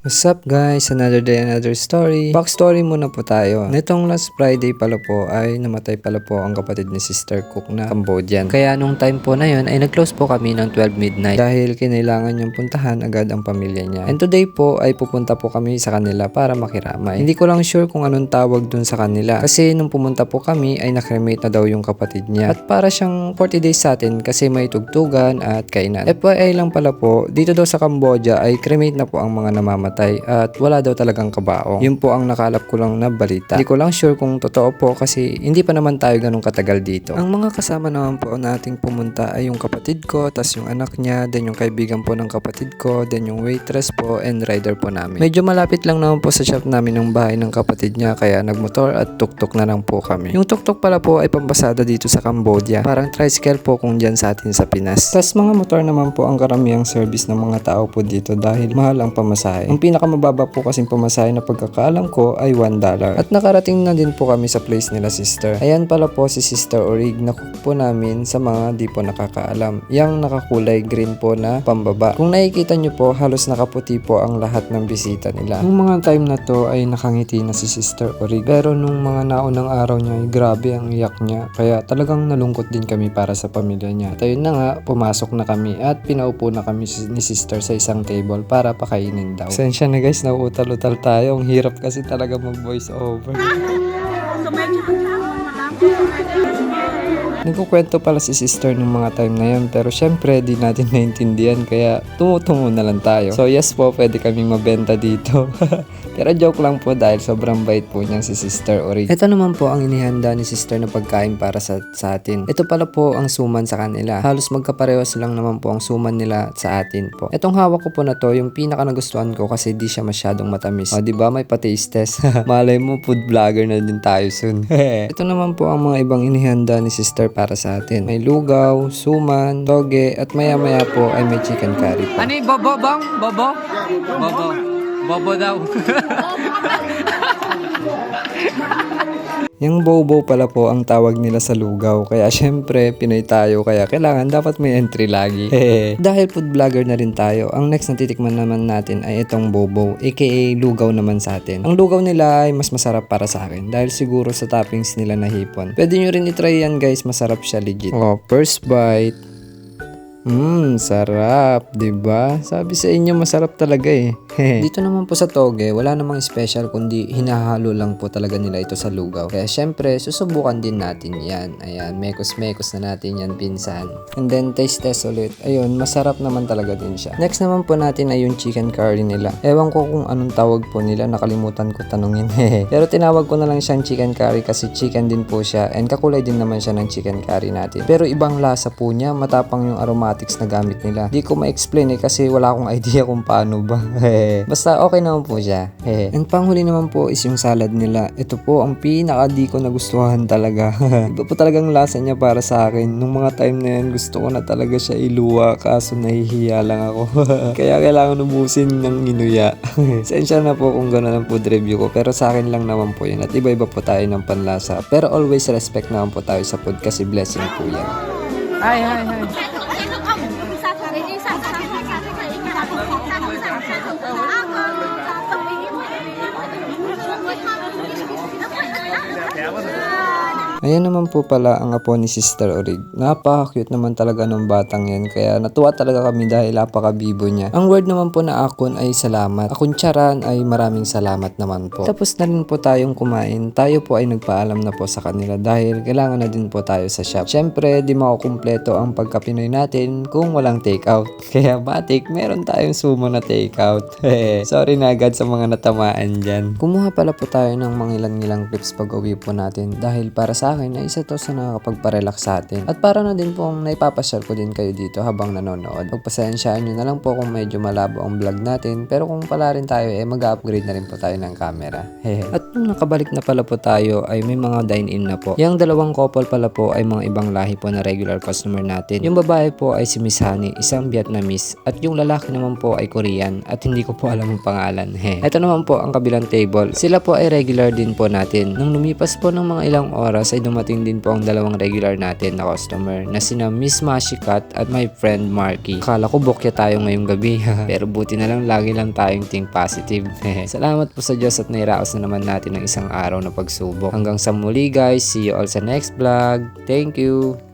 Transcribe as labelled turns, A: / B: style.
A: What's up guys? Another day, another story. Backstory muna po tayo. Nitong last Friday pala po ay namatay pala po ang kapatid ni Sister Cook na Cambodian. Kaya nung time po na yun ay nag-close po kami ng 12 midnight dahil kinailangan niyang puntahan agad ang pamilya niya. And today po ay pupunta po kami sa kanila para makiramay. Hindi ko lang sure kung anong tawag dun sa kanila kasi nung pumunta po kami ay nakremate na daw yung kapatid niya. At para siyang 40 days sa atin kasi may tugtugan at kainan. FYI lang pala po, dito daw sa Cambodia ay cremate na po ang mga namamatay at wala daw talagang kabaong. Yun po ang nakalap ko lang na balita. Hindi ko lang sure kung totoo po kasi hindi pa naman tayo ganun katagal dito. Ang mga kasama naman po nating pumunta ay yung kapatid ko, tas yung anak niya, then yung kaibigan po ng kapatid ko, then yung waitress po and rider po namin. Medyo malapit lang naman po sa shop namin ng bahay ng kapatid niya kaya nagmotor at tuktok na lang po kami. Yung tuktok pala po ay pambasada dito sa Cambodia. Parang tricycle po kung dyan sa atin sa Pinas. Tas mga motor naman po ang karamihang service ng mga tao po dito dahil mahal ang pamasahe. Ang pinakamababa po kasing pamasahe na pagkakaalam ko ay $1. At nakarating na din po kami sa place nila sister. Ayan pala po si Sister Orig na cook po namin sa mga di po nakakaalam. Yang nakakulay green po na pambaba. Kung nakikita nyo po halos nakaputi po ang lahat ng bisita nila. Nung mga time na to ay nakangiti na si Sister Orig. Pero nung mga naunang araw niya ay grabe ang iyak niya. Kaya talagang nalungkot din kami para sa pamilya niya. At ayun na nga, pumasok na kami at pinaupo na kami ni Sister sa isang table para pakainin daw. Sensya na guys, nauutal-utal tayo. Ang hirap kasi talaga mag-voice over. Nagkukwento pala si Sister nung mga time na yun pero syempre di natin naintindihan kaya tumutungo na lang tayo. So yes po, pwede kaming mabenta dito. Pero joke lang po dahil sobrang bait po niyang si Sister Orig. Ito naman po ang inihanda ni Sister na pagkain para sa atin. Ito pala po ang suman sa kanila. Halos magkaparehas lang naman po ang suman nila sa atin po. Itong hawak ko po na to, yung pinaka nagustuhan ko kasi di siya masyadong matamis. O diba may pa-taste test. Malay mo food vlogger na din tayo soon. Ito naman po ang mga ibang inihanda ni Sister para sa atin. May lugaw, suman, toge, at maya-maya po ay may chicken curry po.
B: Ano yung bobo bang? Bobo? Bobo. Bobo daw.
A: Yung bobo pala po ang tawag nila sa lugaw. Kaya syempre, Pinoy tayo. Kaya kailangan dapat may entry lagi. Dahil food vlogger na rin tayo, ang next na titikman naman natin ay itong bobo. AKA lugaw naman sa atin. Ang lugaw nila ay mas masarap para sa akin. Dahil siguro sa toppings nila na hipon. Pwede nyo rin itry yan guys. Masarap siya legit. Oh, first bite. Sarap, 'di ba? Sabi sa inyo masarap talaga eh. Dito naman po sa toge, wala namang special kundi hinahalo lang po talaga nila ito sa lugaw. Kaya syempre, susubukan din natin 'yan. Ayan, mekos-mekos na natin 'yan pinsan. And then taste test ulit. Ayun, masarap naman talaga din siya. Next naman po natin ay yung chicken curry nila. Ewan ko kung anong tawag po nila, nakalimutan ko tanungin. Pero tinawag ko na lang siyang chicken curry kasi chicken din po siya and kakulay din naman siya ng chicken curry natin. Pero ibang lasa po niya, matapang yung aromatics na gamit nila. Di ko ma-explain kasi wala akong idea kung paano ba. Basta okay naman po siya. And panghuli naman po is yung salad nila. Ito po ang pinaka di ko nagustuhan talaga. Iba po talagang lasa niya para sa akin. Nung mga time na yan gusto ko na talaga siya iluwa kaso nahihiya lang ako. Kaya kailangan ubusin ng inuya. Sensya na po kung gano'n ang food review ko pero sa akin lang naman po yun at iba-iba po tayo ng panlasa. Pero always respect naman po tayo sa food kasi blessing po yan.
B: Hi.
A: Ayan naman po pala ang apo ni Sister Orig. Napaka-cute naman talaga ng batang yan. Kaya natuwa talaga kami dahil napaka-bibo niya. Ang word naman po na akon ay salamat. Akon tiyaran ay maraming salamat naman po. Tapos na rin po tayong kumain. Tayo po ay nagpaalam na po sa kanila dahil kailangan na din po tayo sa shop. Siyempre, di makukumpleto ang pagka-Pinoy natin kung walang takeout. Kaya batik, meron tayong sumo na takeout. Sorry na agad sa mga natamaan dyan. Kumuha pala po tayo ng mga ilang clips pag uwi po natin dahil para sa akin ay isa to sa nakakapagparelax sa atin. At para na din pong naipapasyal ko din kayo dito habang nanonood. Pagpasensyaan nyo na lang po kung medyo malabo ang vlog natin pero kung pala rin tayo mag-upgrade na rin po tayo ng camera. At Nung nakabalik na pala po tayo ay may mga dine-in na po. Yung dalawang couple pala po ay mga ibang lahi po na regular customer natin. Yung babae po ay si Miss Honey, isang Vietnamese, at yung lalaki naman po ay Korean at hindi ko po alam ang pangalan. Ito naman po ang kabilang table. Sila po ay regular din po natin. Nung lumipas po ng mga ilang oras ay dumating din po ang dalawang regular natin na customer na sina Miss Mashikat at my friend Marky. Akala ko bokya tayo ngayong gabi. Pero buti na lang lagi lang tayong think positive. Salamat po sa Diyos at nairaos na naman natin ng isang araw na pagsubok. Hanggang sa muli guys, see you all sa next vlog. Thank you!